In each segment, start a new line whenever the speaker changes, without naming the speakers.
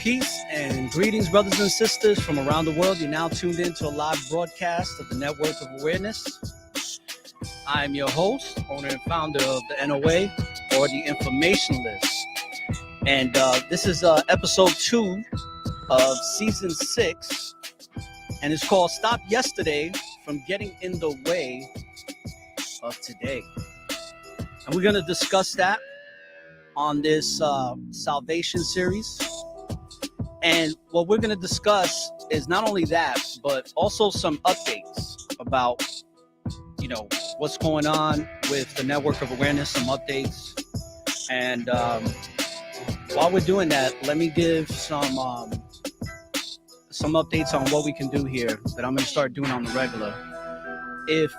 Peace and greetings, brothers and sisters from around the world. You're now tuned in to a live broadcast of the Network of Awareness. I'm your host, owner and founder of the NOA, or the Informationalist. And this is episode 2 of season 6. And it's called Stop Yesterday from Getting in the Way of Today. And we're going to discuss that on this Salvation Series. And what we're going to discuss is not only that, but also some updates about, what's going on with the Network of Awareness, some updates. And while we're doing that, let me give some updates on what we can do here that I'm going to start doing on the regular. If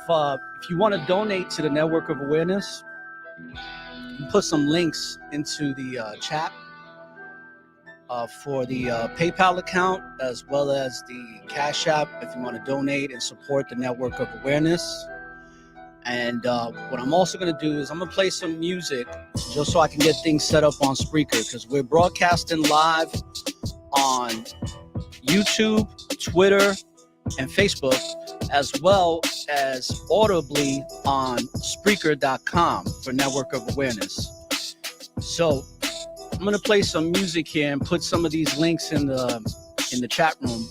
you want to donate to the Network of Awareness, put some links into the chat. For the PayPal account, as well as the Cash App, if you want to donate and support the Network of Awareness. And what I'm also going to do is I'm going to play some music just so I can get things set up on Spreaker, because we're broadcasting live on YouTube, Twitter, and Facebook, as well as audibly on Spreaker.com for Network of Awareness. So I'm going to play some music here and put some of these links in the chat room.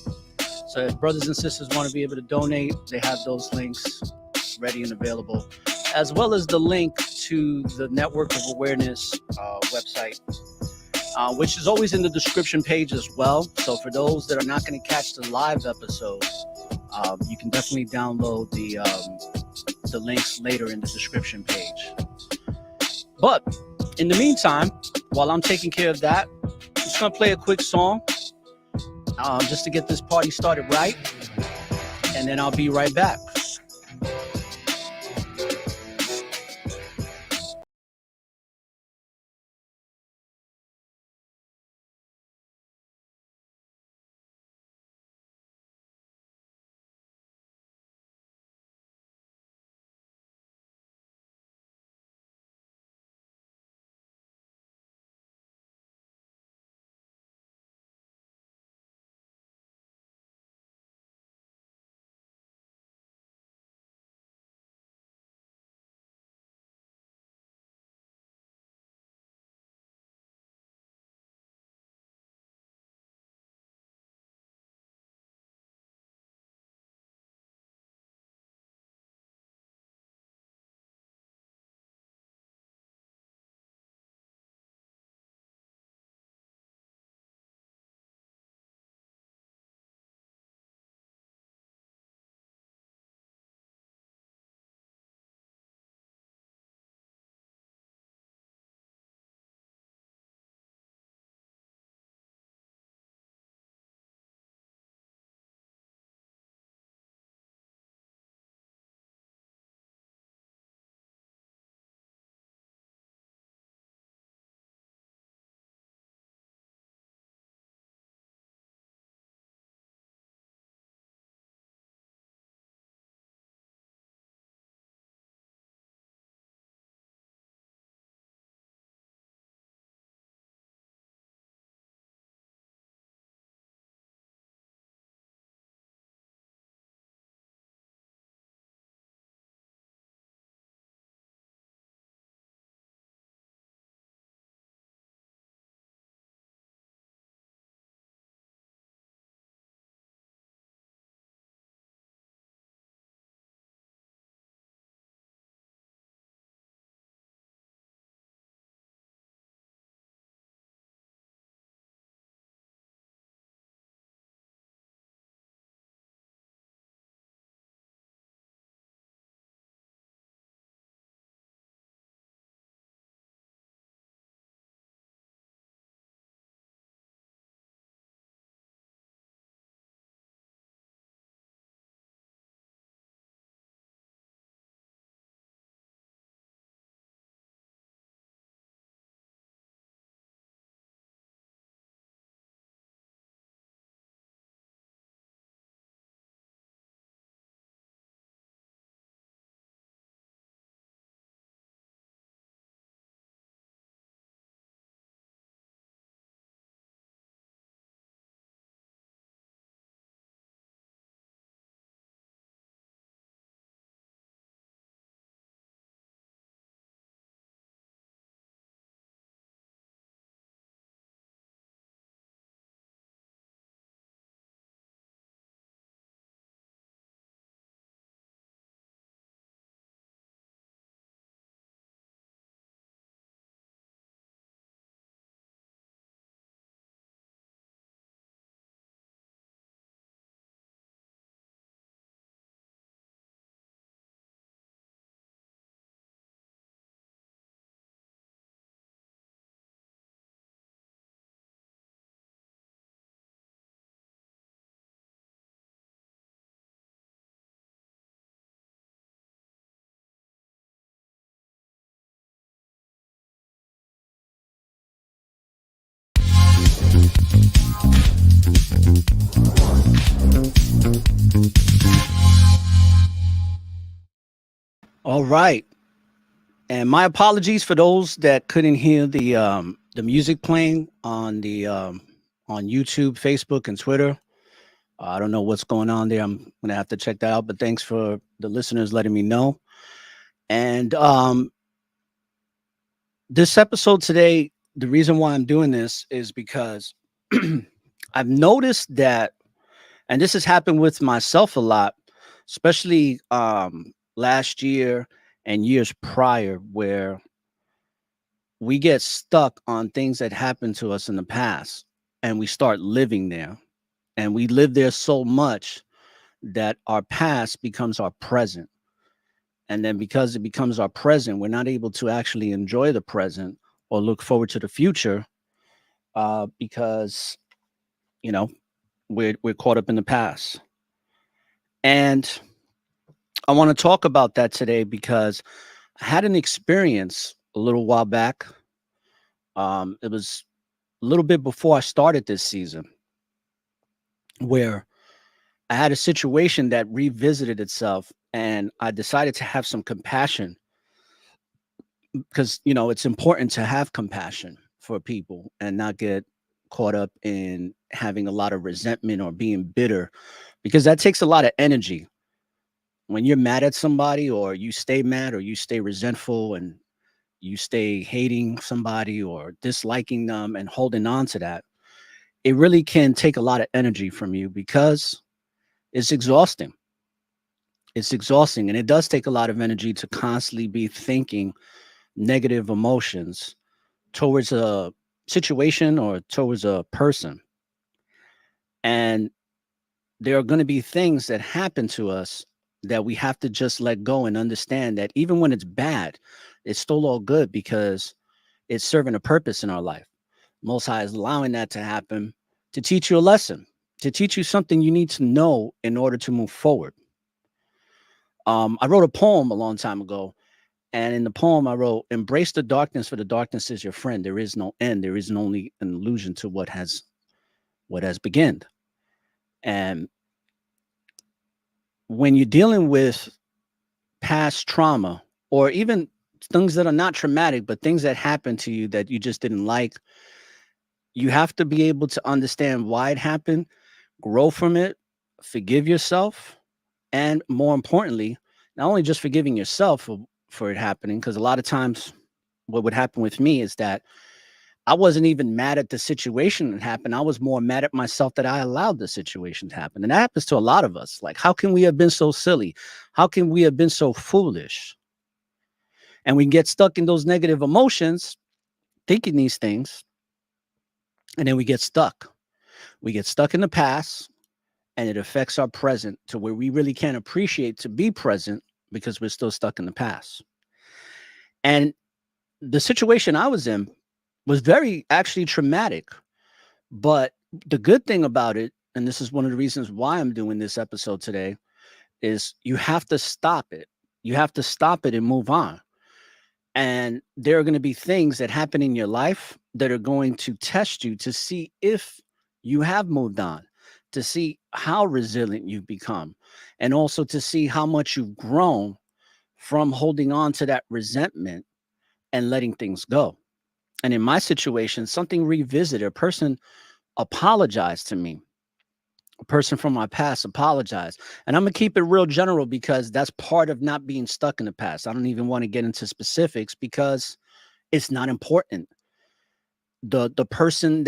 So if brothers and sisters want to be able to donate, they have those links ready and available, as well as the link to the Network of Awareness website, which is always in the description page as well. So for those that are not going to catch the live episode, you can definitely download the links later in the description page. But in the meantime, while I'm taking care of that, I'm just going to play a quick song just to get this party started right. And then I'll be right back. All right. And my apologies for those that couldn't hear the music playing on YouTube, Facebook, and Twitter. I don't know what's going on there. I'm gonna have to check that out. But thanks for the listeners letting me know. And this episode today, the reason why I'm doing this is because I've noticed that, and this has happened with myself a lot, especially last year and years prior, where we get stuck on things that happened to us in the past and we start living there. And we live there so much that our past becomes our present. And then because it becomes our present, we're not able to actually enjoy the present or look forward to the future because, you know, we're caught up in the past. And I want to talk about that today because I had an experience a little while back. It was a little bit before I started this season where I had a situation that revisited itself and I decided to have some compassion because, it's important to have compassion for people and not get caught up in having a lot of resentment or being bitter because that takes a lot of energy. When you're mad at somebody or you stay mad or you stay resentful and you stay hating somebody or disliking them and holding on to that, it really can take a lot of energy from you because it's exhausting. It's exhausting. And it does take a lot of energy to constantly be thinking negative emotions towards a situation or towards a person. And there are going to be things that happen to us that we have to just let go and understand that even when it's bad, it's still all good because it's serving a purpose in our life. Most High is allowing that to happen to teach you a lesson, to teach you something you need to know in order to move forward. I wrote a poem a long time ago, and in the poem I wrote, "Embrace the darkness, for the darkness is your friend. There is no end. There is only an illusion to what has begun." And when you're dealing with past trauma, or even things that are not traumatic, but things that happened to you that you just didn't like, you have to be able to understand why it happened, grow from it, forgive yourself, and more importantly, not only just forgiving yourself for it happening, because a lot of times what would happen with me is that I wasn't even mad at the situation that happened. I was more mad at myself that I allowed the situation to happen. And that happens to a lot of us. Like, how can we have been so silly? How can we have been so foolish? And we get stuck in those negative emotions, thinking these things, and then we get stuck. We get stuck in the past, and it affects our present to where we really can't appreciate to be present because we're still stuck in the past. And the situation I was in was very actually traumatic. But the good thing about it, and this is one of the reasons why I'm doing this episode today, is you have to stop it. You have to stop it and move on. And there are going to be things that happen in your life that are going to test you to see if you have moved on, to see how resilient you've become, and also to see how much you've grown from holding on to that resentment and letting things go. And in my situation, something revisited, a person apologized to me. A person from my past apologized. And I'm going to keep it real general because that's part of not being stuck in the past. I don't even want to get into specifics because it's not important. The person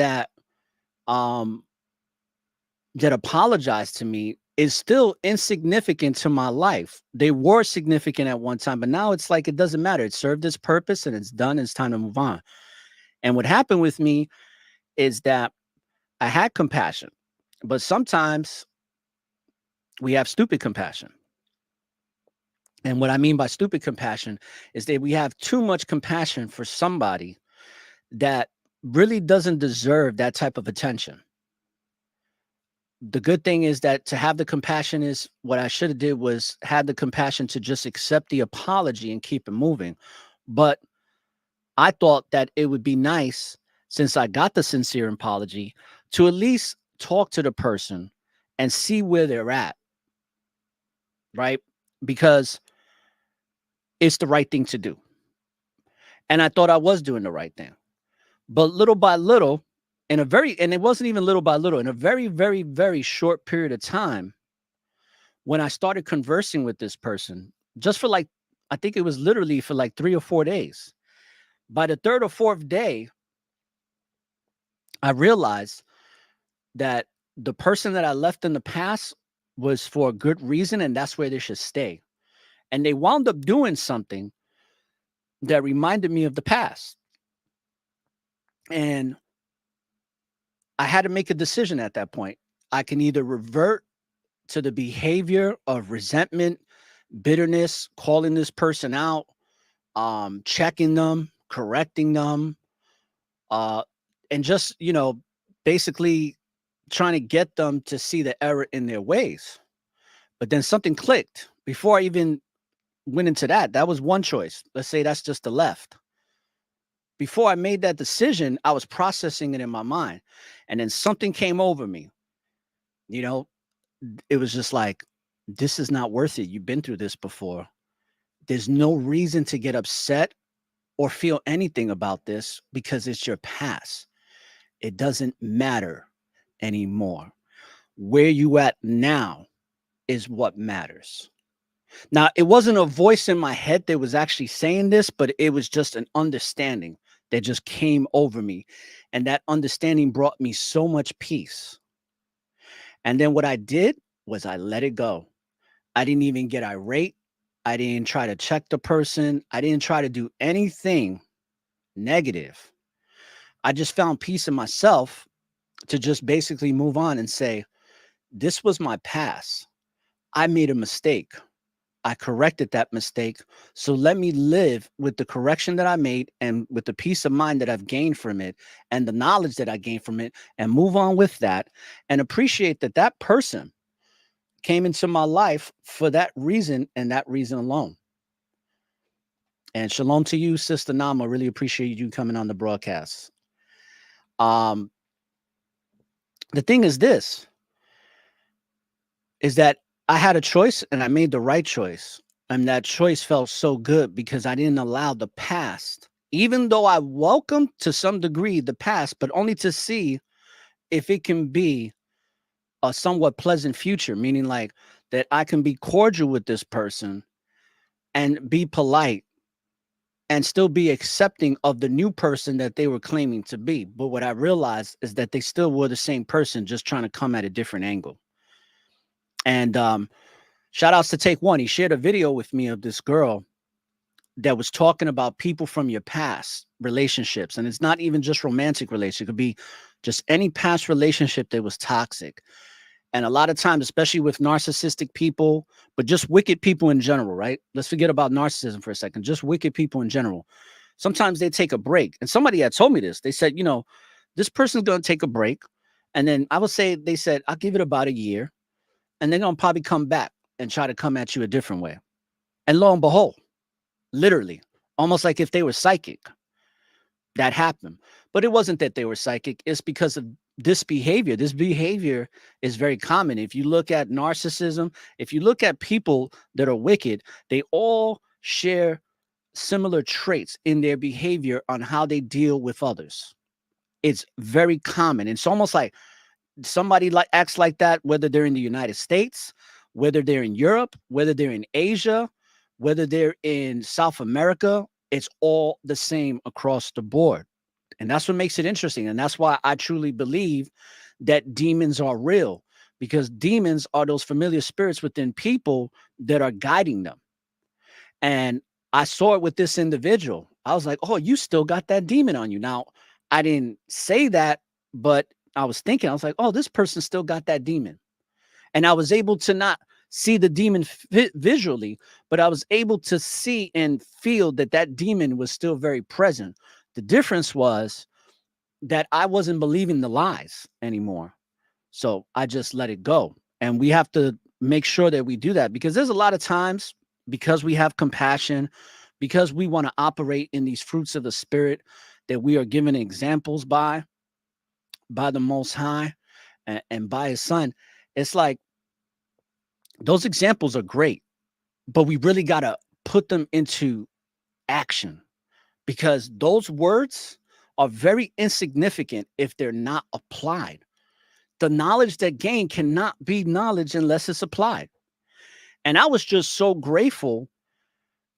um that apologized to me is still insignificant to my life. They were significant at one time, but now it's like it doesn't matter. It served its purpose and it's done. It's time to move on. And what happened with me is that I had compassion, but sometimes we have stupid compassion. And what I mean by stupid compassion is that we have too much compassion for somebody that really doesn't deserve that type of attention. The good thing is that to have the compassion is what I should have did was had the compassion to just accept the apology and keep it moving. But I thought that it would be nice, since I got the sincere apology, to at least talk to the person and see where they're at, right? Because it's the right thing to do. And I thought I was doing the right thing. But little by little, and it wasn't even little by little, in a very, very, very short period of time, when I started conversing with this person, just for like, I think it was literally for like 3 or 4 days. By the third or fourth day, I realized that the person that I left in the past was for a good reason, and that's where they should stay. And they wound up doing something that reminded me of the past. And I had to make a decision at that point. I can either revert to the behavior of resentment, bitterness, calling this person out, checking them, correcting them, uh, and just, basically trying to get them to see the error in their ways. But then something clicked before I even went into that. That was one choice. Let's say that's just the left. Before I made that decision, I was processing it in my mind. And then something came over me. You know, it was just like, this is not worth it. You've been through this before. There's no reason to get upset or feel anything about this because it's your past. It doesn't matter anymore. Where you at now is what matters. Now, it wasn't a voice in my head that was actually saying this, but it was just an understanding that just came over me. And that understanding brought me so much peace. And then what I did was I let it go. I didn't even get irate. I didn't try to check the person. I didn't try to do anything negative. I just found peace in myself to just basically move on and say, this was my past. I made a mistake. I corrected that mistake. So let me live with the correction that I made and with the peace of mind that I've gained from it and the knowledge that I gained from it and move on with that and appreciate that that person came into my life for that reason and that reason alone. And shalom to you, Sister Nama. Really appreciate you coming on the broadcast. Um, the thing is this, is that I had a choice and I made the right choice. And that choice felt so good because I didn't allow the past, even though I welcomed to some degree the past, but only to see if it can be a somewhat pleasant future, meaning like that I can be cordial with this person and be polite and still be accepting of the new person that they were claiming to be. But what I realized is that they still were the same person, just trying to come at a different angle. And shout outs to Take One. He shared a video with me of this girl that was talking about people from your past relationships. And it's not even just romantic relationship. It could be just any past relationship that was toxic. And a lot of times, especially with narcissistic people, but just wicked people in general, right? Let's forget about narcissism for a second. Just wicked people in general. Sometimes they take a break. And somebody had told me this. They said, this person's going to take a break. And then I would say, they said, I'll give it about a year. And they're going to probably come back and try to come at you a different way. And lo and behold, literally, almost like if they were psychic, that happened. But it wasn't that they were psychic. It's because of this behavior. This behavior is very common. If you look at narcissism, if you look at people that are wicked, they all share similar traits in their behavior on how they deal with others. It's very common. It's almost like somebody acts like that, whether they're in the United States, whether they're in Europe, whether they're in Asia, whether they're in South America. It's all the same across the board. And that's what makes it interesting. And that's why I truly believe that demons are real, because demons are those familiar spirits within people that are guiding them. And I saw it with this individual. I was like, oh, you still got that demon on you. Now, I didn't say that, but I was thinking, I was like, oh, this person still got that demon. And I was able to not see the demon visually, but I was able to see and feel that that demon was still very present. The difference was that I wasn't believing the lies anymore. So I just let it go. And we have to make sure that we do that, because there's a lot of times, because we have compassion, because we want to operate in these fruits of the spirit that we are given examples by the Most High and by his son. It's like those examples are great, but we really got to put them into action because those words are very insignificant if they're not applied. The knowledge that gained cannot be knowledge unless it's applied. And I was just so grateful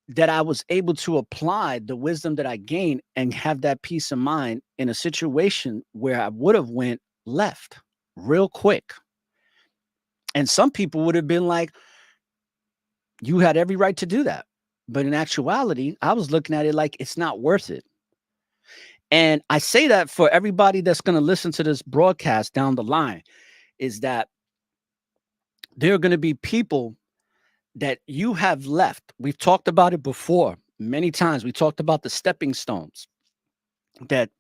that I was able to apply the wisdom that I gained and have that peace of mind in a situation where I would have went left real quick. And some people would have been like, you had every right to do that. But in actuality, I was looking at it like it's not worth it. And I say that for everybody that's going to listen to this broadcast down the line is that there are going to be people that you have left. We've talked about it before many times. We talked about the stepping stones that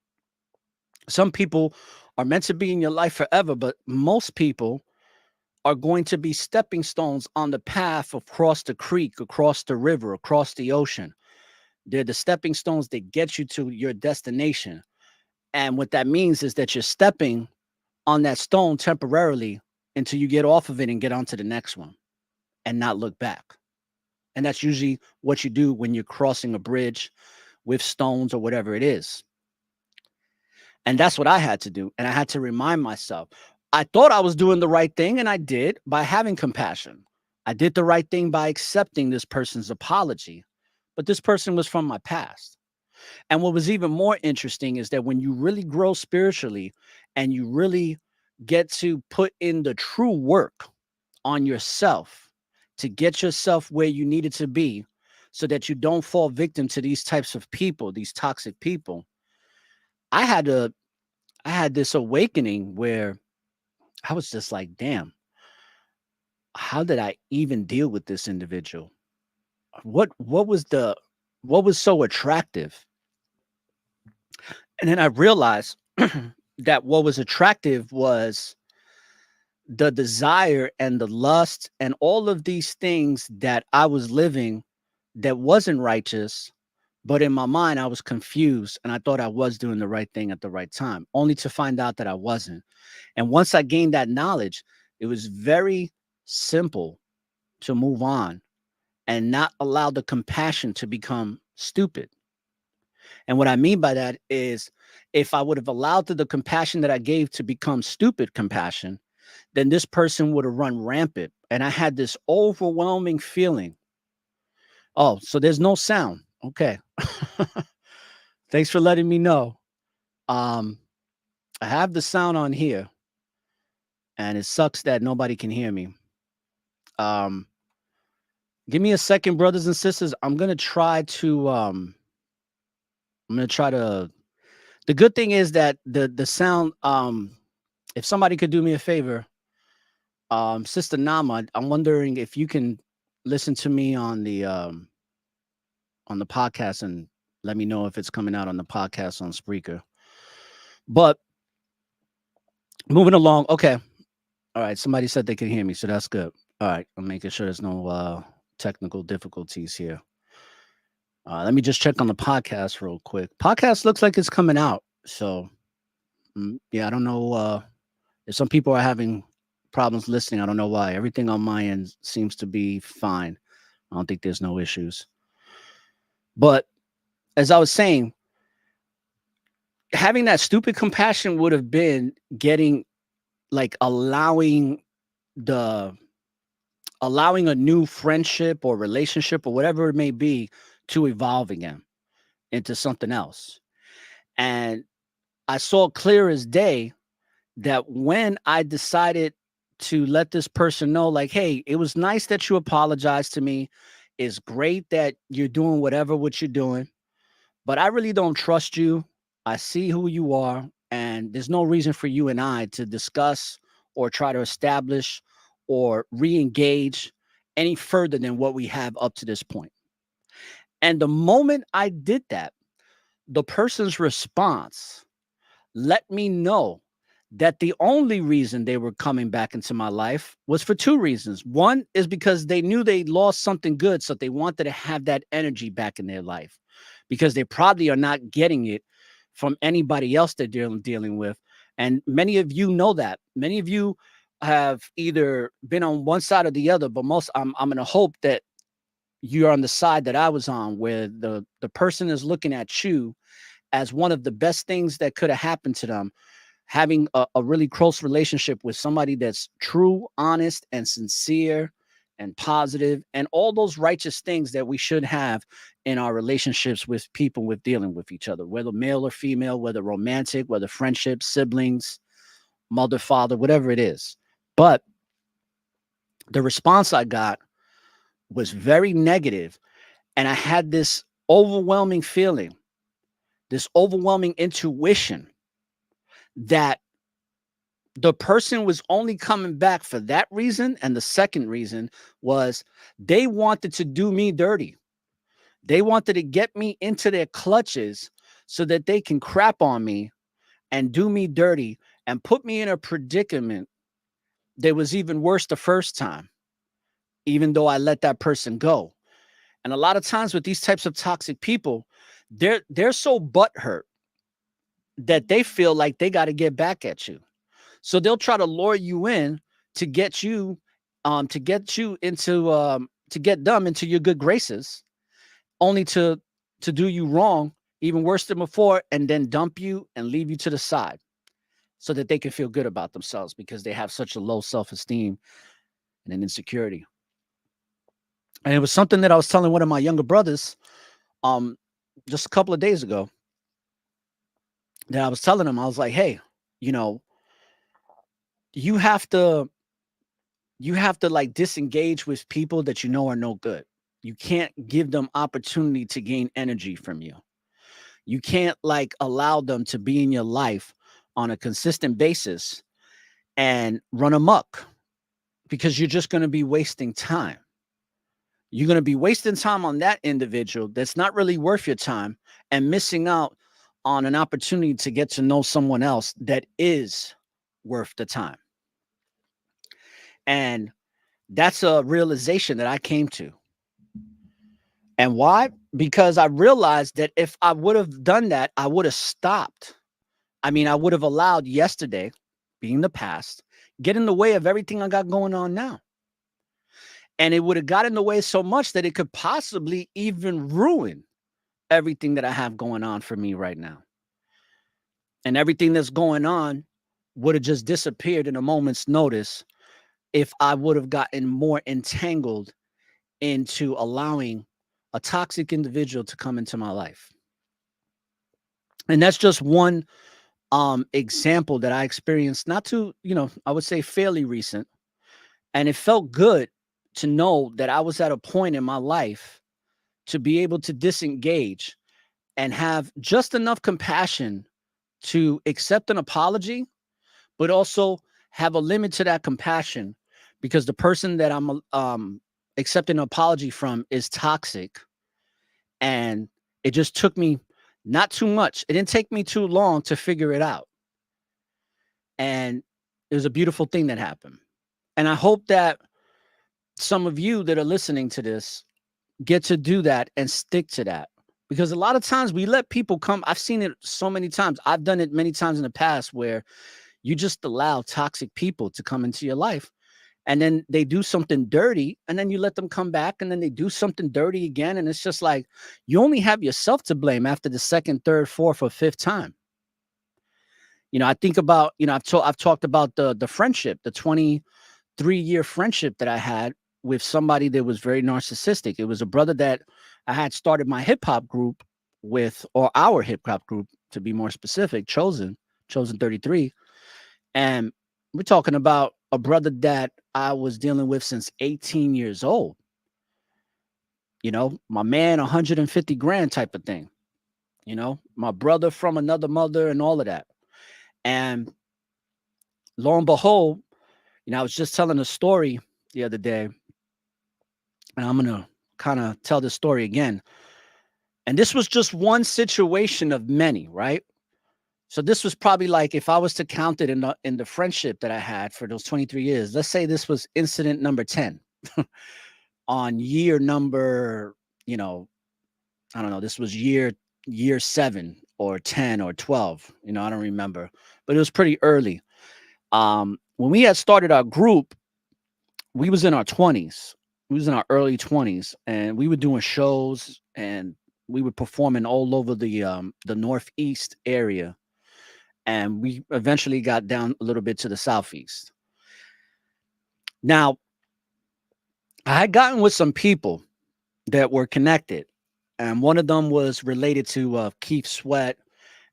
some people are meant to be in your life forever, but most people are going to be stepping stones on the path across the creek, across the river, across the ocean. They're the stepping stones that get you to your destination. And what that means is that you're stepping on that stone temporarily until you get off of it and get onto the next one and not look back. And that's usually what you do when you're crossing a bridge with stones or whatever it is. And that's what I had to do. And I had to remind myself. I thought I was doing the right thing, and I did by having compassion. I did the right thing by accepting this person's apology, but this person was from my past. And what was even more interesting is that when you really grow spiritually and you really get to put in the true work on yourself to get yourself where you needed to be so that you don't fall victim to these types of people, these toxic people, I had this awakening where I was just like, damn, how did I even deal with this individual? What was what was so attractive? And then I realized that what was attractive was the desire and the lust and all of these things that I was living that wasn't righteous, but in my mind I was confused and I thought I was doing the right thing at the right time, only to find out that I wasn't. And once I gained that knowledge, it was very simple to move on and not allow the compassion to become stupid. And what I mean by that is if I would have allowed the compassion that I gave to become stupid compassion, then this person would have run rampant. And I had this overwhelming feeling. Oh, so there's no sound. Okay. Thanks for letting me know. I have the sound on here, and it sucks that nobody can hear me. Um, Give me a second, brothers and sisters. I'm gonna try to the good thing is that the sound if somebody could do me a favor, Sister Nama, I'm wondering if you can listen to me on the podcast and let me know if it's coming out on the podcast on Spreaker. But moving along, okay. All right, somebody said they can hear me, so that's good. All right, I'm making sure there's no technical difficulties here. Let me just check on the podcast real quick. Podcast looks like it's coming out. So, yeah, I don't know if some people are having problems listening. I don't know why. Everything on my end seems to be fine. I don't think there's no issues. But as I was saying, having that stupid compassion would have been getting like allowing a new friendship or relationship or whatever it may be to evolve again into something else. And I saw clear as day that when I decided to let this person know, like, hey, it was nice that you apologized to me. It's great that you're doing what you're doing, but I really don't trust you. I see who you are, and there's no reason for you and I to discuss or try to establish or re-engage any further than what we have up to this point. And the moment I did that, the person's response let me know that the only reason they were coming back into my life was for two reasons. One is because they knew they lost something good, so they wanted to have that energy back in their life because they probably are not getting it from anybody else they're dealing with. And many of you know that. Many of you have either been on one side or the other, but most I'm gonna hope that you're on the side that I was on, where the person is looking at you as one of the best things that could have happened to them, having a really close relationship with somebody that's true, honest, and sincere and positive, and all those righteous things that we should have in our relationships with people with dealing with each other, whether male or female, whether romantic, whether friendship, siblings, mother, father, whatever it is. But the response I got was very negative, and I had this overwhelming feeling, this overwhelming intuition that the person was only coming back for that reason. And the second reason was they wanted to do me dirty. They wanted to get me into their clutches so that they can crap on me and do me dirty and put me in a predicament that was even worse the first time, even though I let that person go. And a lot of times with these types of toxic people, they're so butthurt that they feel like they got to get back at you. So they'll try to lure you in to get you, to get you into, to get them into your good graces, only to do you wrong, even worse than before, and then dump you and leave you to the side, so that they can feel good about themselves because they have such a low self-esteem and an insecurity. And it was something that I was telling one of my younger brothers, um, just a couple of days ago. That I was telling him, I was like, "Hey, you know, you have to like disengage with people that you know are no good. You can't give them opportunity to gain energy from you. You can't like allow them to be in your life on a consistent basis and run amok, because you're just going to be wasting time. You're going to be wasting time on that individual that's not really worth your time, and missing out on an opportunity to get to know someone else that is worth the time." And that's a realization that I came to. And why? Because I realized that if I would have done that, I would have stopped. I mean, I would have allowed yesterday, being the past, get in the way of everything I got going on now. And it would have got in the way so much that it could possibly even ruin everything that I have going on for me right now. And everything that's going on would have just disappeared in a moment's notice if I would have gotten more entangled into allowing a toxic individual to come into my life. And that's just one example that I experienced, not too, I would say fairly recent. And it felt good to know that I was at a point in my life to be able to disengage and have just enough compassion to accept an apology, but also have a limit to that compassion, because the person that I'm accepting an apology from is toxic. And it just took me not too much. It didn't take me too long to figure it out. And it was a beautiful thing that happened. And I hope that some of you that are listening to this get to do that and stick to that. Because a lot of times we let people come. I've seen it so many times. I've done it many times in the past where you just allow toxic people to come into your life, and then they do something dirty, and then you let them come back, and then they do something dirty again. And it's just like, you only have yourself to blame after the second, third, fourth, or fifth time. I think about, I've talked about the friendship, the 23-year friendship that I had with somebody that was very narcissistic. It was a brother that I had started my hip hop group with, or our hip hop group to be more specific, Chosen 33. And we're talking about a brother that I was dealing with since 18 years old. My man, 150 grand type of thing. My brother from another mother and all of that. And lo and behold, I was just telling a story the other day, and I'm going to kind of tell this story again. And this was just one situation of many, right? So this was probably, like, if I was to count it in the friendship that I had for those 23 years, let's say this was incident number 10 on year number, I don't know, this was year 7 or 10 or 12, I don't remember, but it was pretty early. when we had started our group, we was in our 20s. We was in our early 20s, and we were doing shows, and we were performing all over the northeast area, and we eventually got down a little bit to the southeast. Now, I had gotten with some people that were connected, and one of them was related to Keith Sweat,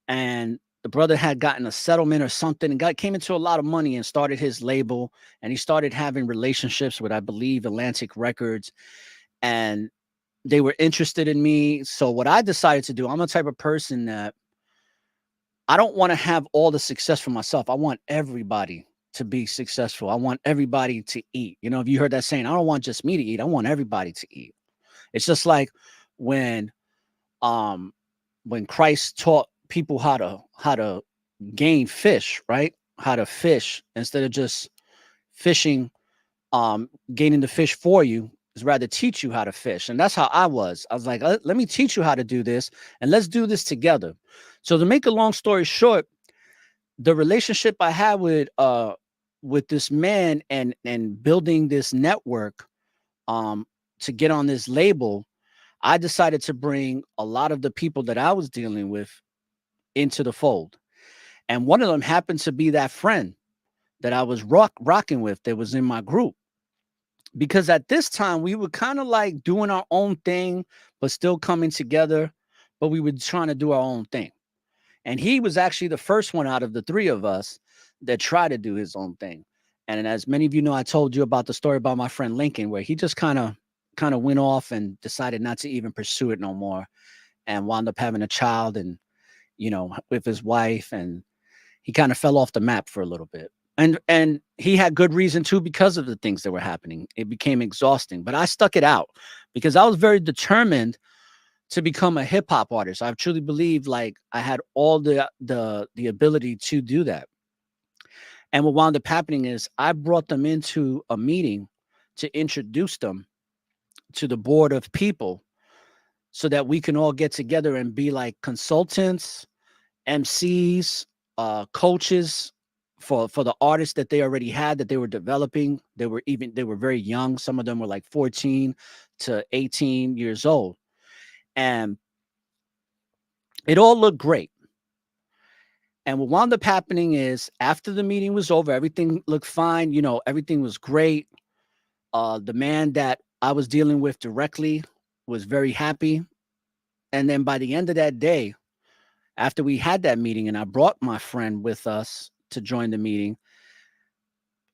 and the brother had gotten a settlement or something and came into a lot of money and started his label, and he started having relationships with, I believe, Atlantic Records, and they were interested in me. So what I decided to do, I'm the type of person that I don't want to have all the success for myself. I want everybody to be successful. I want everybody to eat. You know, if you heard that saying, I don't want just me to eat, I want everybody to eat. It's just like when um when Christ taught people how to gain fish, right? How to fish instead of just fishing, gaining the fish for you, is rather teach you how to fish. And that's how I was. I was like, let me teach you how to do this, and let's do this together. So to make a long story short, the relationship I had with this man and building this network um to get on this label, I decided to bring a lot of the people that I was dealing with into the fold. And one of them happened to be that friend that I was rocking with that was in my group. Because at this time we were kind of like doing our own thing, but still coming together, but we were trying to do our own thing. And he was actually the first one out of the three of us that tried to do his own thing. And as many of you know, I told you about the story about my friend Lincoln, where he just kind of went off and decided not to even pursue it no more, and wound up having a child, and with his wife, and he kind of fell off the map for a little bit. And he had good reason too, because of the things that were happening. It became exhausting, but I stuck it out because I was very determined to become a hip hop artist. I truly believe like I had all the ability to do that. And what wound up happening is I brought them into a meeting to introduce them to the board of people so that we can all get together and be like consultants, MCs, coaches for the artists that they already had, that they were developing. They were very young. Some of them were like 14 to 18 years old. And it all looked great. And what wound up happening is after the meeting was over, everything looked fine. Everything was great. The man that I was dealing with directly was very happy. And then by the end of that day, after we had that meeting and I brought my friend with us to join the meeting,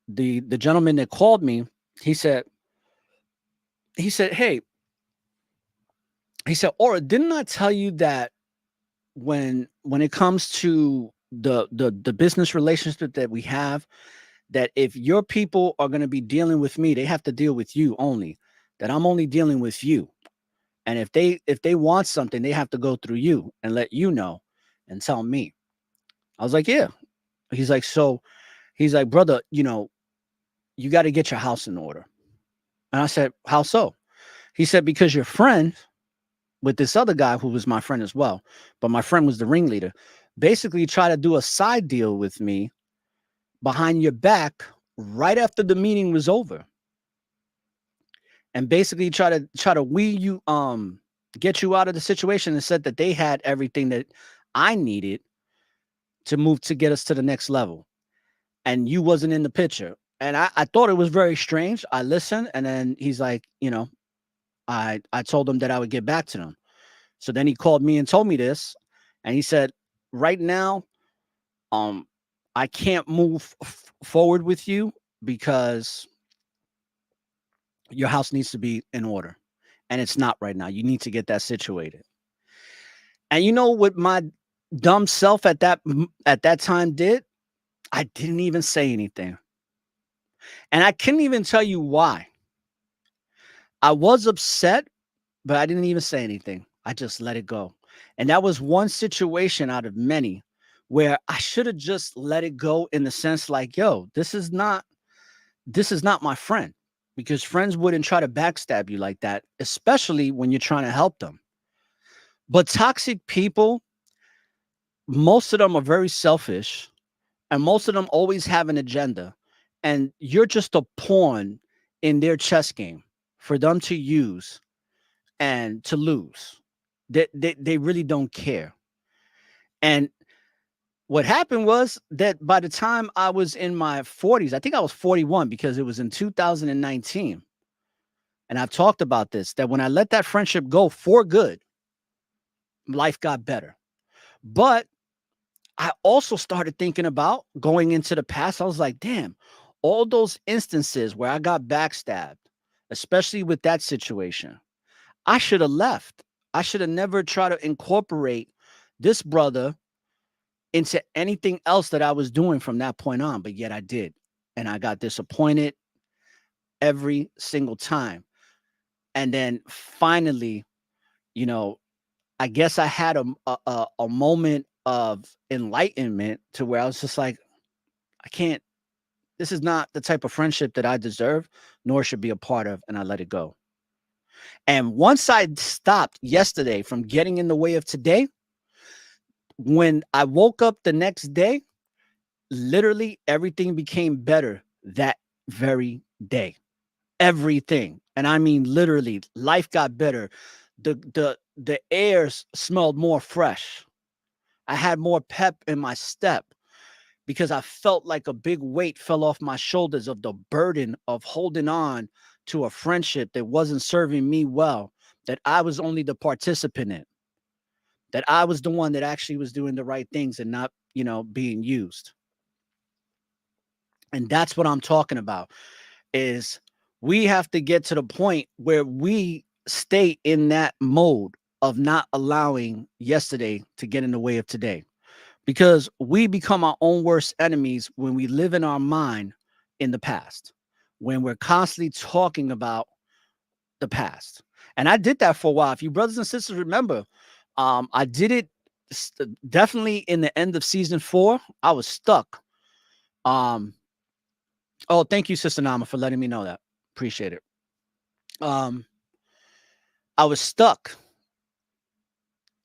the gentleman that called me, he said, hey, he said, Aura, didn't I tell you that when it comes to the business relationship that we have, that if your people are going to be dealing with me, they have to deal with you only, that I'm only dealing with you. And if they want something, they have to go through you and let you know and tell me. I was like, yeah. He's like, brother, you got to get your house in order. And I said, how so? He said, because your friend with this other guy who was my friend as well, but my friend was the ringleader, basically tried to do a side deal with me behind your back right after the meeting was over. And basically try to get you out of the situation, and said that they had everything that I needed to move to get us to the next level. And you wasn't in the picture. And I thought it was very strange. I listened, and then he's like, I told him that I would get back to them. So then he called me and told me this, and he said, right now, I can't move forward with you because your house needs to be in order, and it's not right now. You need to get that situated. And you know what my dumb self at that time did? I didn't even say anything. And I couldn't even tell you why. I was upset, but I didn't even say anything. I just let it go. And that was one situation out of many where I should have just let it go, in the sense like, yo, this is not my friend, because friends wouldn't try to backstab you like that, especially when you're trying to help them. But toxic people, most of them are very selfish, and most of them always have an agenda. and you're just a pawn in their chess game for them to use and to lose. They really don't care. And what happened was that by the time I was in my 40s, I think I was 41 because it was in 2019. And I've talked about this, that when I let that friendship go for good, life got better. But I also started thinking about going into the past. I was like, damn, all those instances where I got backstabbed, especially with that situation, I should have left. I should have never tried to incorporate this brother into anything else that I was doing from that point on. But yet I did. And I got disappointed every single time. And then finally, you know, I guess I had a moment of enlightenment to where I was just like, I can't, this is not the type of friendship that I deserve, nor should be a part of, and I let it go. And once I stopped yesterday from getting in the way of today, when I woke up the next day, literally everything became better that very day. Everything. And I mean literally, life got better. The air smelled more fresh. I had more pep in my step because I felt like a big weight fell off my shoulders of the burden of holding on to a friendship that wasn't serving me well, that I was only the participant in, that I was the one that actually was doing the right things and not, being used. And that's what I'm talking about is we have to get to the point where we stay in that mode of not allowing yesterday to get in the way of today, because we become our own worst enemies when we live in our mind in the past, when we're constantly talking about the past. And I did that for a while. If you brothers and sisters remember, I did it definitely in the end of season 4. I was stuck. Um, oh, thank you, Sister Nama, for letting me know that. Appreciate it. Um, I was stuck.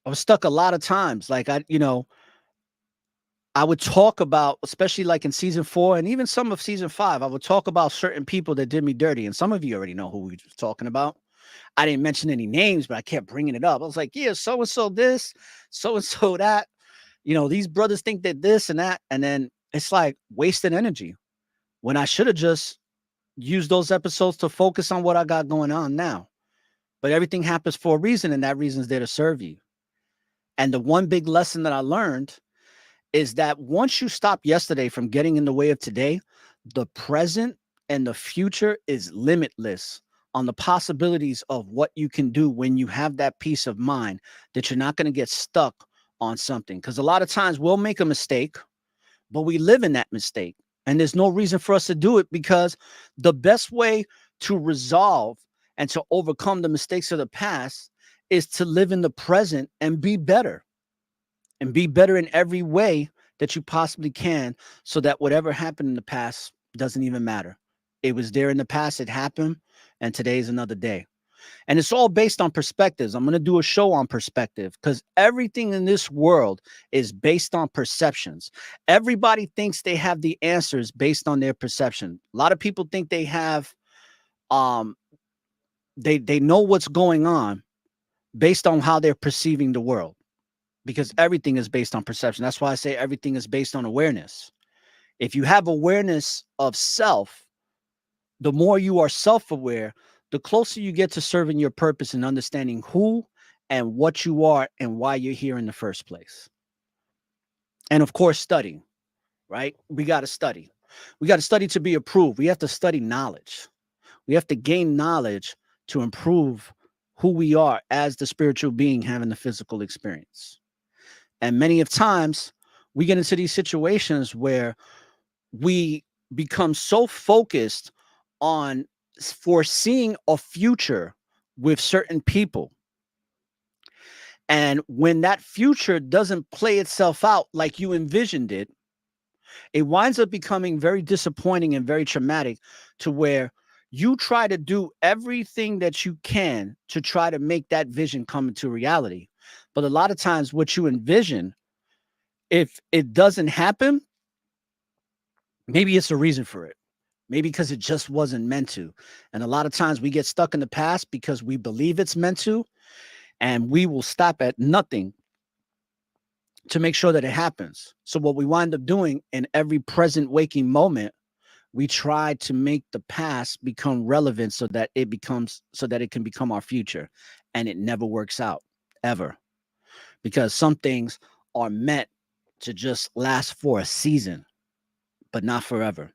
I was stuck a lot of times. Like I would talk about, especially like in season 4 and even some of season 5, I would talk about certain people that did me dirty. And some of you already know who we were talking about. I didn't mention any names, but I kept bringing it up. I was like, yeah, so and so this, so and so that. These brothers think that this and that. And then it's like wasted energy when I should have just used those episodes to focus on what I got going on now. But everything happens for a reason, and that reason is there to serve you. And the one big lesson that I learned is that once you stop yesterday from getting in the way of today, the present and the future is limitless on the possibilities of what you can do when you have that peace of mind that you're not going to get stuck on something. Because a lot of times we'll make a mistake, but we live in that mistake. And there's no reason for us to do it, because the best way to resolve and to overcome the mistakes of the past is to live in the present and be better in every way that you possibly can, so that whatever happened in the past doesn't even matter. It was there in the past, it happened, and today is another day. And it's all based on perspectives. I'm going to do a show on perspective, because everything in this world is based on perceptions. Everybody thinks they have the answers based on their perception. A lot of people think they have they know what's going on based on how they're perceiving the world, because everything is based on perception. That's why I say everything is based on awareness. If you have awareness of self, the more you are self-aware, the closer you get to serving your purpose and understanding who and what you are and why you're here in the first place. And of course, study, right? We got to study. We got to study to be approved. We have to study knowledge. We have to gain knowledge to improve who we are as the spiritual being having the physical experience. And many of times we get into these situations where we become so focused on foreseeing a future with certain people. And when that future doesn't play itself out like you envisioned it, it winds up becoming very disappointing and very traumatic, to where you try to do everything that you can to try to make that vision come into reality. But a lot of times what you envision, if it doesn't happen, maybe it's a reason for it. Maybe because it just wasn't meant to. And a lot of times we get stuck in the past because we believe it's meant to, and we will stop at nothing to make sure that it happens. So what we wind up doing in every present waking moment, we try to make the past become relevant so that it can become our future. And it never works out ever, because some things are meant to just last for a season, but not forever.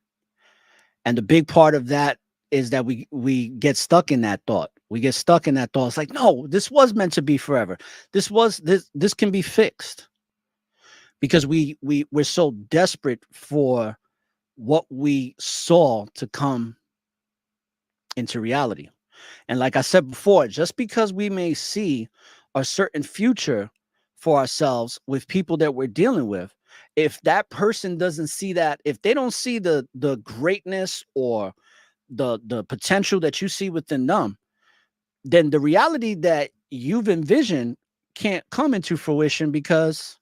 And the big part of that is that we get stuck in that thought. We get stuck in that thought. It's like, no, this was meant to be forever. This can be fixed, because we're so desperate for what we saw to come into reality. And like I said before, just because we may see a certain future for ourselves with people that we're dealing with, if that person doesn't see that, if they don't see the greatness or the potential that you see within them, then the reality that you've envisioned can't come into fruition because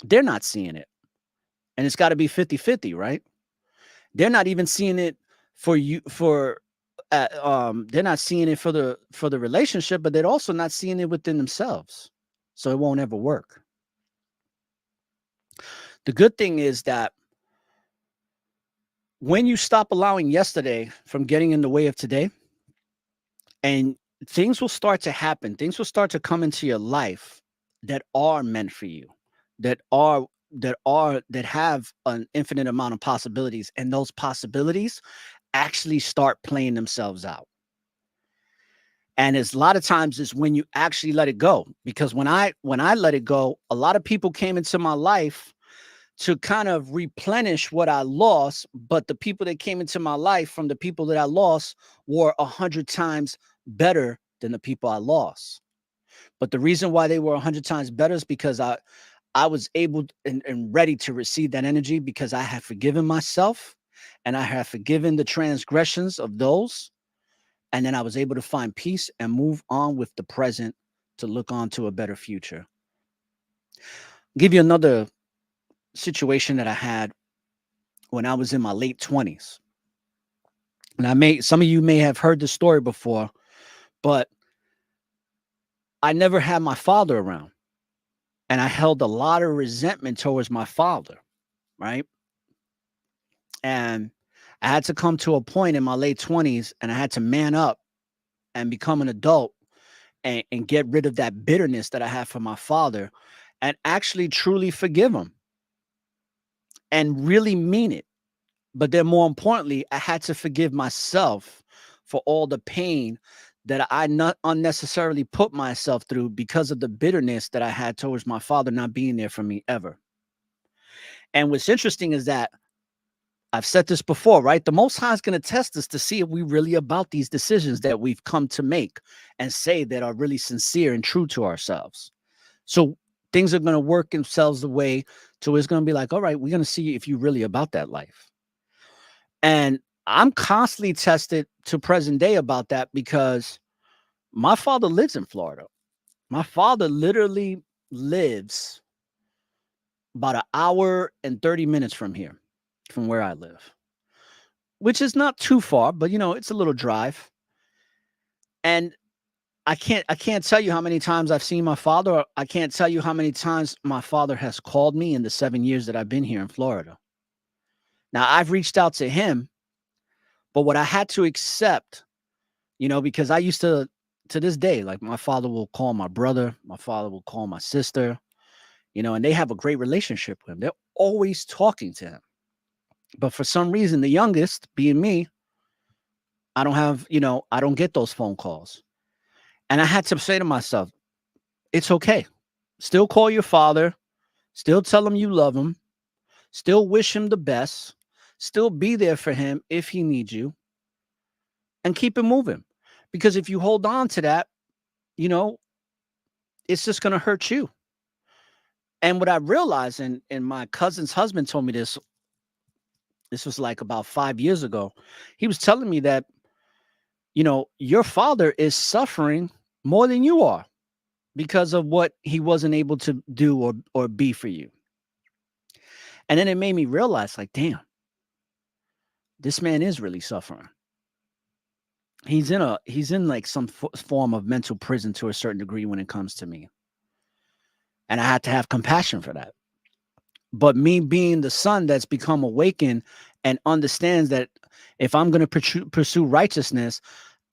they're not seeing it. And it's got to be 50-50, right? They're not even seeing it for you for they're not seeing it for the relationship, but they're also not seeing it within themselves. So it won't ever work. The good thing is that when you stop allowing yesterday from getting in the way of today, and things will start to happen, things will start to come into your life that are meant for you, that have an infinite amount of possibilities, and those possibilities actually start playing themselves out. And it's a lot of times is when you actually let it go. Because when I let it go, a lot of people came into my life to kind of replenish what I lost. But the people that came into my life from the people that I lost were 100 times better than the people I lost. But the reason why they were 100 times better is because I was able and ready to receive that energy, because I had forgiven myself and I have forgiven the transgressions of those. And then I was able to find peace and move on with the present to look on to a better future. I'll give you another situation that I had when I was in my late 20s. And some of you may have heard this story before, but I never had my father around. And I held a lot of resentment towards my father, right? And I had to come to a point in my late 20s, and I had to man up and become an adult, and get rid of that bitterness that I had for my father, and actually truly forgive him and really mean it. But then more importantly, I had to forgive myself for all the pain that I not unnecessarily put myself through because of the bitterness that I had towards my father not being there for me ever. And what's interesting is that I've said this before, right? The Most High is going to test us to see if we really about these decisions that we've come to make and say that are really sincere and true to ourselves. So things are going to work themselves the way to it's going to be like, all right, we're going to see if you really about that life. And I'm constantly tested to present day about that, because my father lives in Florida. My father literally lives about an hour and 30 minutes from here, from where I live, which is not too far, but it's a little drive. And I can't tell you how many times I've seen my father. Or I can't tell you how many times my father has called me in the 7 years that I've been here in Florida. Now, I've reached out to him, but what I had to accept, because I used to this day, like, my father will call my brother, my father will call my sister, and they have a great relationship with him. They're always talking to him. But for some reason, the youngest, being me, I don't have, I don't get those phone calls. And I had to say to myself, it's okay. Still call your father, still tell him you love him, still wish him the best, still be there for him if he needs you, and keep it moving. Because if you hold on to that, you know, it's just going to hurt you. And what I realized, and my cousin's husband told me this was like about 5 years ago. He was telling me that, your father is suffering more than you are because of what he wasn't able to do or be for you. And then it made me realize, like, damn, this man is really suffering. He's in like some form of mental prison to a certain degree when it comes to me. And I had to have compassion for that. But me being the son that's become awakened and understands that if I'm going to pursue righteousness,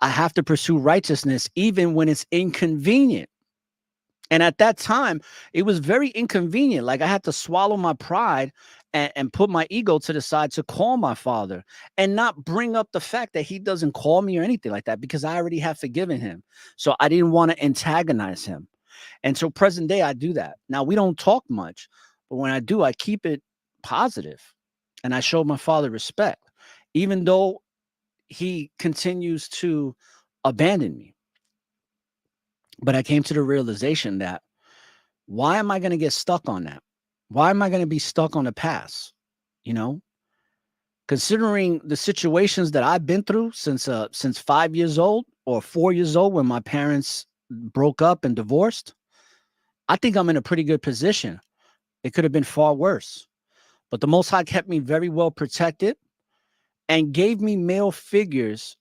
I have to pursue righteousness even when it's inconvenient. And at that time, it was very inconvenient. Like I had to swallow my pride and put my ego to the side to call my father and not bring up the fact that he doesn't call me or anything like that because I already have forgiven him. So I didn't want to antagonize him. And so present day, I do that. Now we don't talk much, but when I do, I keep it positive and I show my father respect, even though he continues to abandon me. But I came to the realization that why am I going to get stuck on that? Why am I going to be stuck on the past? You know, considering the situations that I've been through since 5 years old or 4 years old when my parents broke up and divorced, I think I'm in a pretty good position. It could have been far worse, but the Most High kept me very well protected and gave me male figures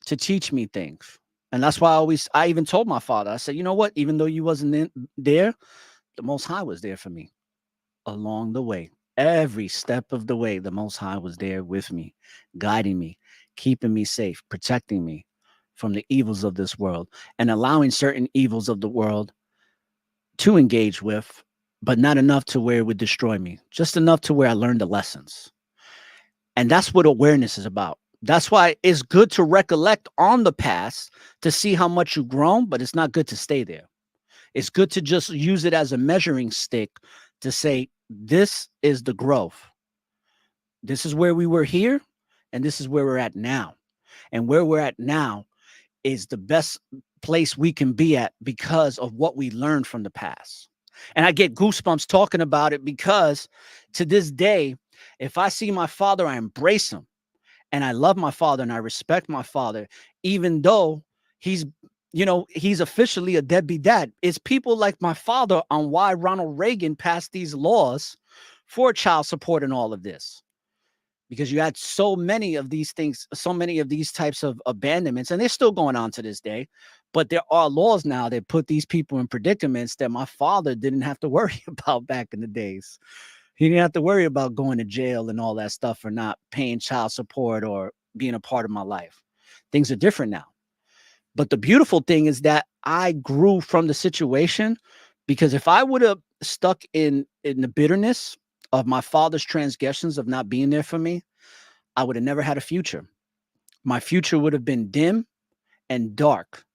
to teach me things. And that's why I even told my father, I said, you know what? Even though you wasn't there, the Most High was there for me along the way. Every step of the way, the Most High was there with me, guiding me, keeping me safe, protecting me from the evils of this world, and allowing certain evils of the world to engage with, but not enough to where it would destroy me, just enough to where I learned the lessons. And that's what awareness is about. That's why it's good to recollect on the past to see how much you've grown, but it's not good to stay there. It's good to just use it as a measuring stick to say, this is the growth. This is where we were here, and this is where we're at now. And where we're at now is the best place we can be at because of what we learned from the past. And I get goosebumps talking about it because to this day, if I see my father, I embrace him. And I love my father and I respect my father, even though he's, he's officially a deadbeat dad. It's people like my father on why Ronald Reagan passed these laws for child support and all of this. Because you had so many of these things, so many of these types of abandonments, and they're still going on to this day. But there are laws now that put these people in predicaments that my father didn't have to worry about back in the days. He didn't have to worry about going to jail and all that stuff for not paying child support or being a part of my life. Things are different now. But the beautiful thing is that I grew from the situation, because if I would have stuck in the bitterness of my father's transgressions of not being there for me, I would have never had a future. My future would have been dim and dark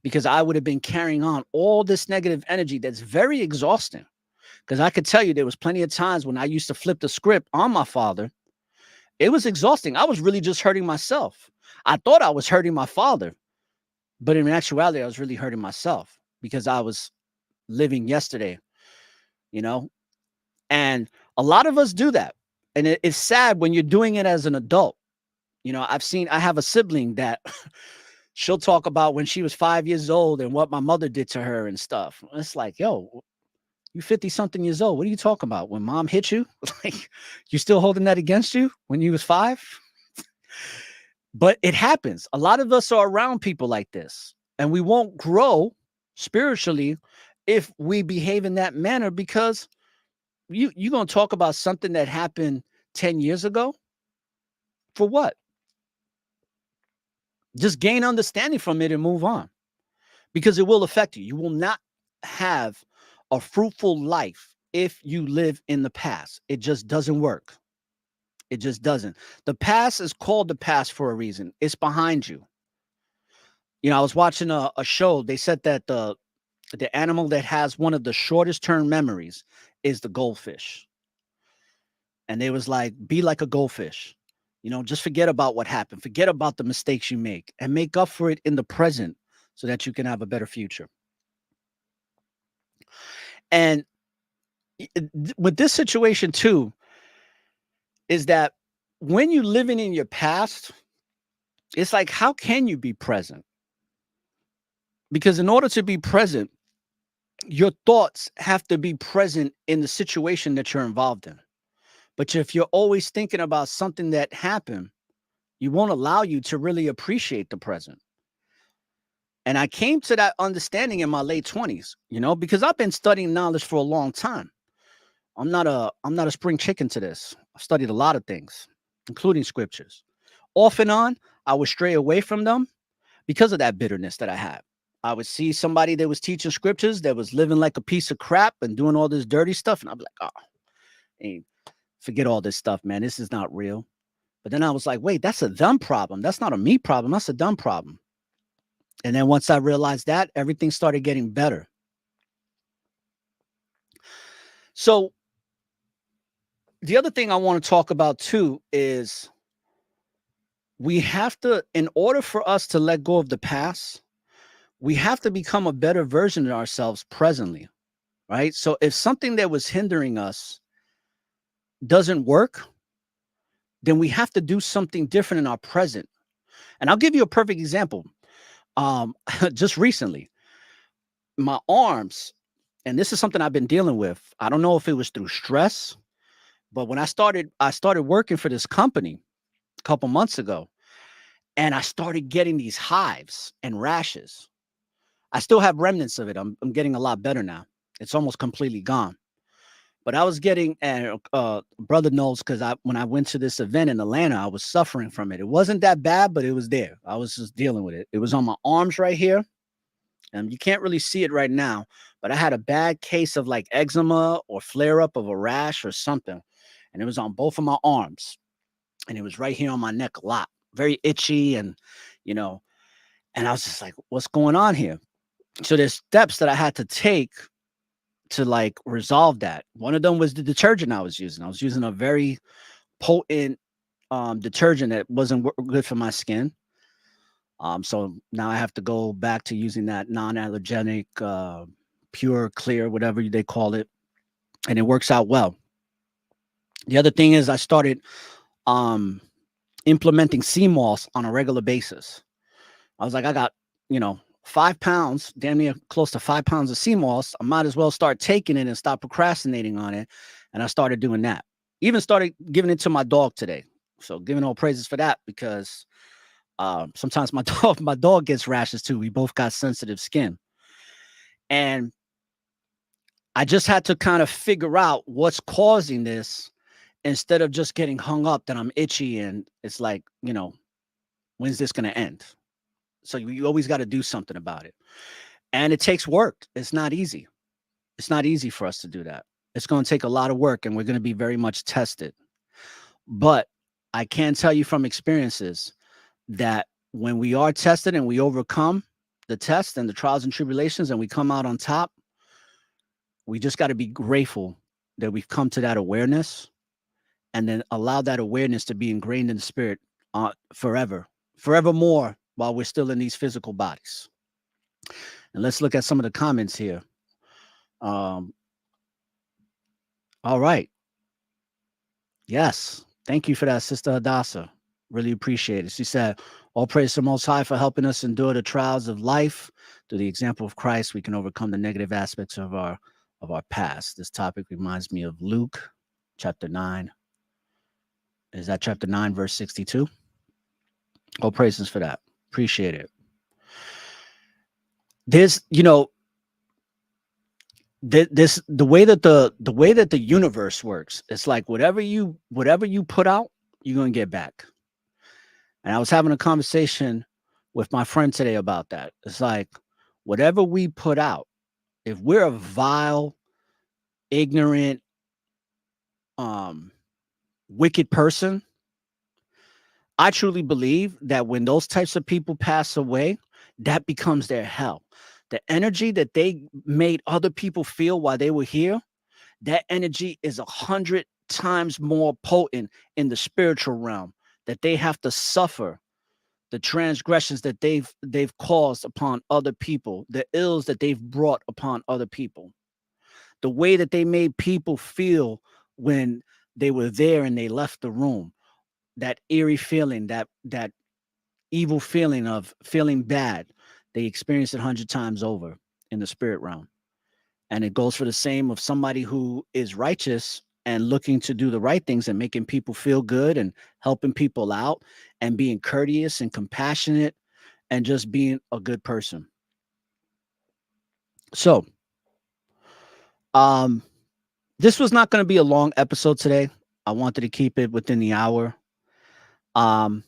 because I would have been carrying on all this negative energy that's very exhausting. Because I could tell you there was plenty of times when I used to flip the script on my father. It was exhausting. I was really just hurting myself. I thought I was hurting my father, but in actuality, I was really hurting myself because I was living yesterday, you know? And a lot of us do that. And it's sad when you're doing it as an adult. I have a sibling that she'll talk about when she was 5 years old and what my mother did to her and stuff. It's like, yo, you 50 something years old. What are you talking about? When mom hit you, like you still holding that against you when you was 5? But it happens. A lot of us are around people like this, and we won't grow spiritually if we behave in that manner, because you're going to talk about something that happened 10 years ago. For what? Just gain understanding from it and move on, because it will affect you. You will not have a fruitful life if you live in the past. It just doesn't work. It just doesn't. The past is called the past for a reason. It's behind you. I was watching a show. They said that the animal that has one of the shortest term memories is the goldfish. And they was like, be like a goldfish. Just forget about what happened. Forget about the mistakes you make and make up for it in the present so that you can have a better future. And with this situation too, is that when you're living in your past, it's like, how can you be present? Because in order to be present, your thoughts have to be present in the situation that you're involved in. But if you're always thinking about something that happened, You won't allow you to really appreciate the present. And I came to that understanding in my late 20s, because I've been studying knowledge for a long time. I'm not a spring chicken to this. I've studied a lot of things, including scriptures. Off and on, I would stray away from them because of that bitterness that I had. I would see somebody that was teaching scriptures that was living like a piece of crap and doing all this dirty stuff. And I'd be like, oh, hey, forget all this stuff, man. This is not real. But then I was like, wait, that's a them problem. That's not a me problem. That's a them problem. And then once I realized that, everything started getting better. So the other thing I want to talk about too is we have to, in order for us to let go of the past, we have to become a better version of ourselves presently, right? So if something that was hindering us doesn't work, then we have to do something different in our present. And I'll give you a perfect example. Just recently, my arms, and this is something I've been dealing with. I don't know if it was through stress, but when I started working for this company a couple months ago, and I started getting these hives and rashes. I still have remnants of it. I'm getting a lot better now. It's almost completely gone. But I was getting, and brother knows, because when I went to this event in Atlanta, I was suffering from it. It wasn't that bad, but it was there. I was just dealing with it. It was on my arms right here. And you can't really see it right now, but I had a bad case of like eczema or flare up of a rash or something. And it was on both of my arms. And it was right here on my neck a lot. Very itchy you know, and I was just like, what's going on here? So there's steps that I had to take to like resolve that. One of them was the detergent I was using. I was using a very potent detergent that wasn't good for my skin. So now I have to go back to using that non-allergenic, pure, clear, whatever they call it, and it works out well. The other thing is I started um, implementing sea moss on a regular basis. I was like, I got 5 pounds, damn near close to 5 pounds of sea moss. I might as well start taking it and stop procrastinating on it. And I started doing that. Even started giving it to my dog today. So giving all praises for that, because sometimes my dog gets rashes too. We both got sensitive skin. And I just had to kind of figure out what's causing this instead of just getting hung up that I'm itchy and it's like, when's this going to end? So you always got to do something about it. And it takes work. It's not easy. It's not easy for us to do that. It's going to take a lot of work and we're going to be very much tested. But I can tell you from experiences that when we are tested and we overcome the test and the trials and tribulations and we come out on top, we just got to be grateful that we've come to that awareness and then allow that awareness to be ingrained in the spirit forevermore while we're still in these physical bodies. And let's look at some of the comments here. All right. Yes. Thank you for that, Sister Hadassah. Really appreciate it. She said, all praise to the Most High for helping us endure the trials of life. Through the example of Christ, we can overcome the negative aspects of our past. This topic reminds me of Luke chapter 9. Is that chapter 9, verse 62? All praises for that. Appreciate it. There's, the way that the universe works, it's like whatever you put out, you're gonna get back. And I was having a conversation with my friend today about that. It's like whatever we put out, if we're a vile, ignorant, wicked person, I truly believe that when those types of people pass away, that becomes their hell. The energy that they made other people feel while they were here, that energy is 100 times more potent in the spiritual realm, that they have to suffer the transgressions that they've caused upon other people, the ills that they've brought upon other people, the way that they made people feel when they were there and they left the room, that eerie feeling, that evil feeling of feeling bad, they experience it 100 times over in the spirit realm. And it goes for the same of somebody who is righteous and looking to do the right things and making people feel good and helping people out and being courteous and compassionate and just being a good person. So, um, this was not going to be a long episode today. I wanted to keep it within the hour. Um,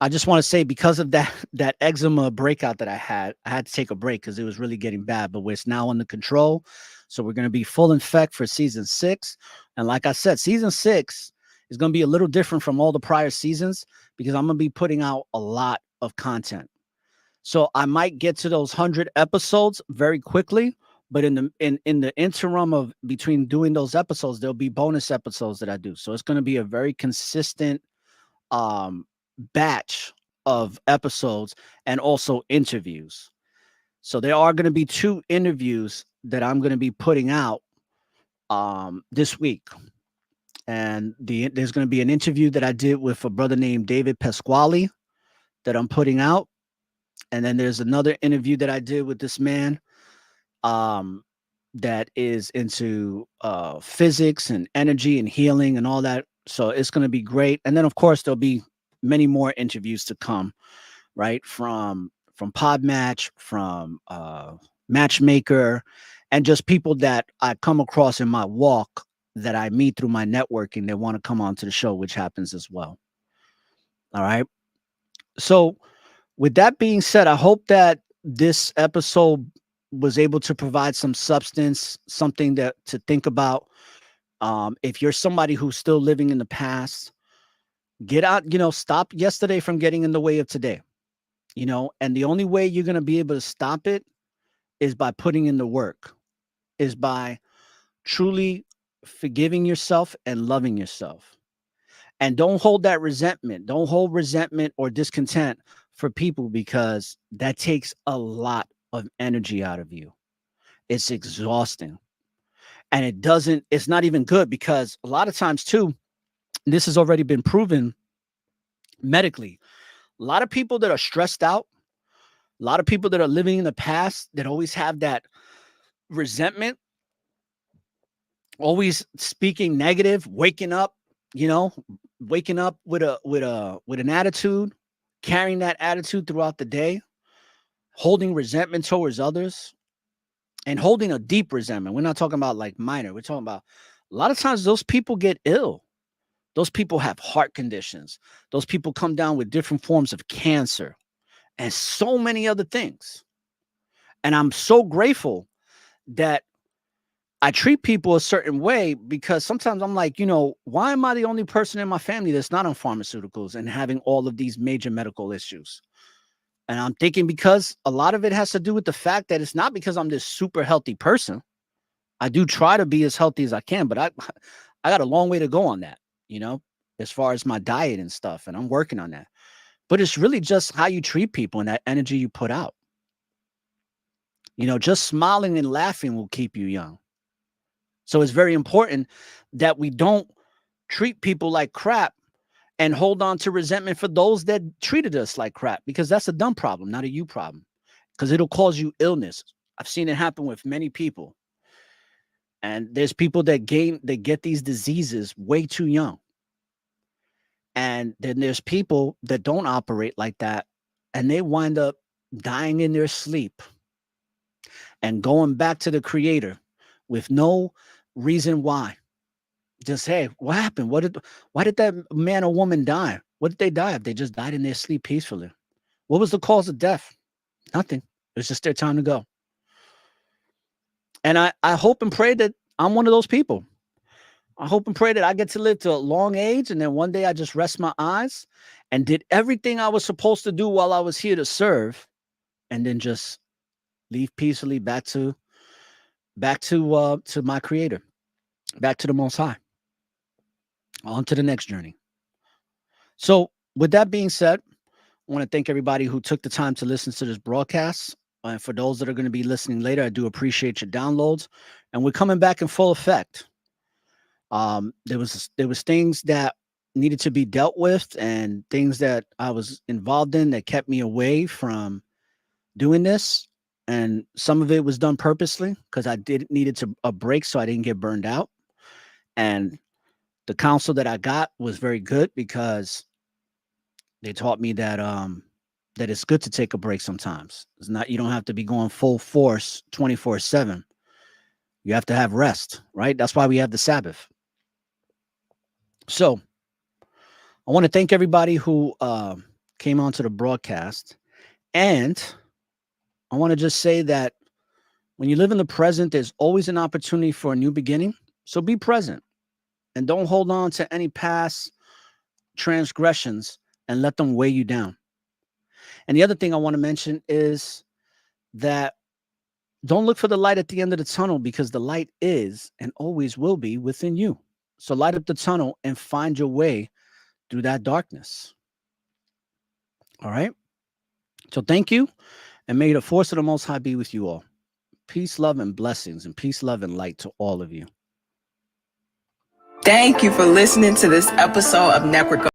I just want to say because of that eczema breakout that I had to take a break because it was really getting bad, but it's now under control. So we're going to be full in effect for season 6. And like I said, season 6 is going to be a little different from all the prior seasons because I'm going to be putting out a lot of content. So I might get to those 100 episodes very quickly, but in the interim of between doing those episodes, there'll be bonus episodes that I do. So it's going to be a very consistent um batch of episodes and also interviews. So there are going to be 2 interviews that I'm going to be putting out this week. And there's going to be an interview that I did with a brother named David Pasquale that I'm putting out. And then there's another interview that I did with this man um that is into physics and energy and healing and all that. So it's going to be great. And then of course there'll be many more interviews to come, right? From Podmatch, from Matchmaker, and just people that I come across in my walk that I meet through my networking that want to come onto the show, which happens as well. All right. So with that being said, I hope that this episode was able to provide some substance, something that to think about. If you're somebody who's still living in the past, get out, stop yesterday from getting in the way of today, and the only way you're going to be able to stop it is by putting in the work, is by truly forgiving yourself and loving yourself. And don't hold that resentment. Don't hold resentment or discontent for people because that takes a lot of energy out of you. It's exhausting. And it's not even good because a lot of times, too, this has already been proven medically. A lot of people that are stressed out, a lot of people that are living in the past that always have that resentment, always speaking negative, you know, waking up with an attitude, carrying that attitude throughout the day, holding resentment towards others, and holding a deep resentment. We're not talking about like minor. We're talking about a lot of times those people get ill. Those people have heart conditions. Those people come down with different forms of cancer and so many other things. And I'm so grateful that I treat people a certain way because sometimes I'm like, why am I the only person in my family that's not on pharmaceuticals and having all of these major medical issues? And I'm thinking because a lot of it has to do with the fact that it's not because I'm this super healthy person. I do try to be as healthy as I can, but I got a long way to go on that, you know, as far as my diet and stuff. And I'm working on that. But it's really just how you treat people and that energy you put out. Just smiling and laughing will keep you young. So it's very important that we don't treat people like crap and hold on to resentment for those that treated us like crap, because that's a them problem, not a you problem, because it'll cause you illness. I've seen it happen with many people. And there's people that get these diseases way too young. And then there's people that don't operate like that and they wind up dying in their sleep and going back to the creator with no reason why. Just, hey, what happened? Why did that man or woman die? What did they die of? They just died in their sleep peacefully. What was the cause of death? Nothing. It was just their time to go. And I hope and pray that I'm one of those people. I hope and pray that I get to live to a long age, and then one day I just rest my eyes and did everything I was supposed to do while I was here to serve, and then just leave peacefully back to my creator, back to the Most High, on to the next journey. So with that being said, I want to thank everybody who took the time to listen to this broadcast. And for those that are going to be listening later, I do appreciate your downloads. And we're coming back in full effect. There was things that needed to be dealt with and things that I was involved in that kept me away from doing this. And some of it was done purposely because I needed a break so I didn't get burned out. And the counsel that I got was very good because they taught me that that it's good to take a break sometimes. It's not, you don't have to be going full force 24/7. You have to have rest, right? That's why we have the Sabbath. So I want to thank everybody who came onto the broadcast. And I want to just say that when you live in the present, there's always an opportunity for a new beginning. So be present and don't hold on to any past transgressions and let them weigh you down. And the other thing I want to mention is that don't look for the light at the end of the tunnel, because the light is and always will be within you. So light up the tunnel and find your way through that darkness. All right. So thank you. And may the force of the Most High be with you all. Peace, love, and blessings, and peace, love, and light to all of you.
Thank you for listening to this episode of Network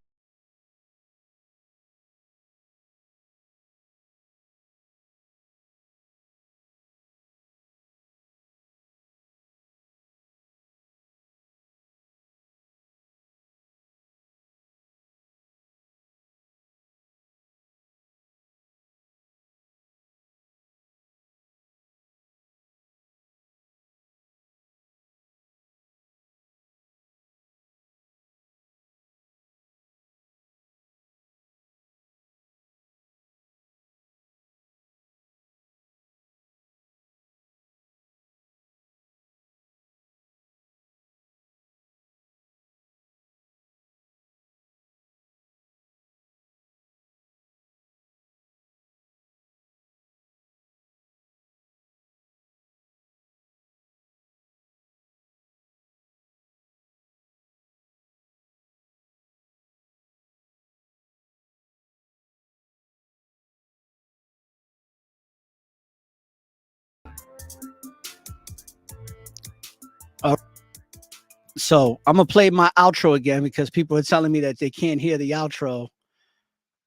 So I'm gonna play my outro again because people are telling me that they can't hear the outro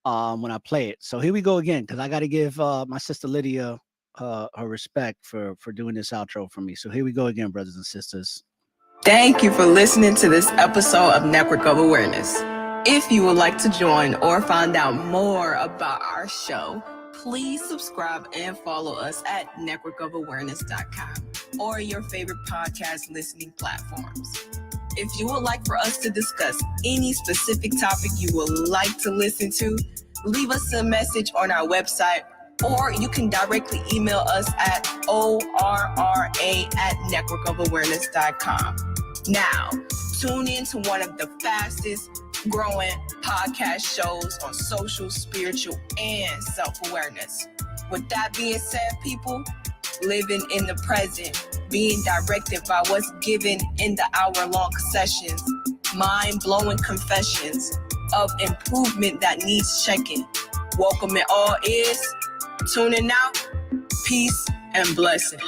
when I play it. So here we go again, because I got to give my sister Lydia her respect for doing this outro for me. So here we go again, brothers and sisters.
Thank you for listening to this episode of Network of Awareness. If you would like to join or find out more about our show, please subscribe and follow us at networkofawareness.com or your favorite podcast listening platforms. If you would like for us to discuss any specific topic you would like to listen to, leave us a message on our website, or you can directly email us at ORRA@networkofawareness.com. Now, tune in to one of the fastest growing podcast shows on social, spiritual, and self-awareness. With that being said, people, living in the present, being directed by what's given in the hour-long sessions, mind-blowing confessions of improvement that needs checking. Welcome it all is. Tuning out. Peace and blessings.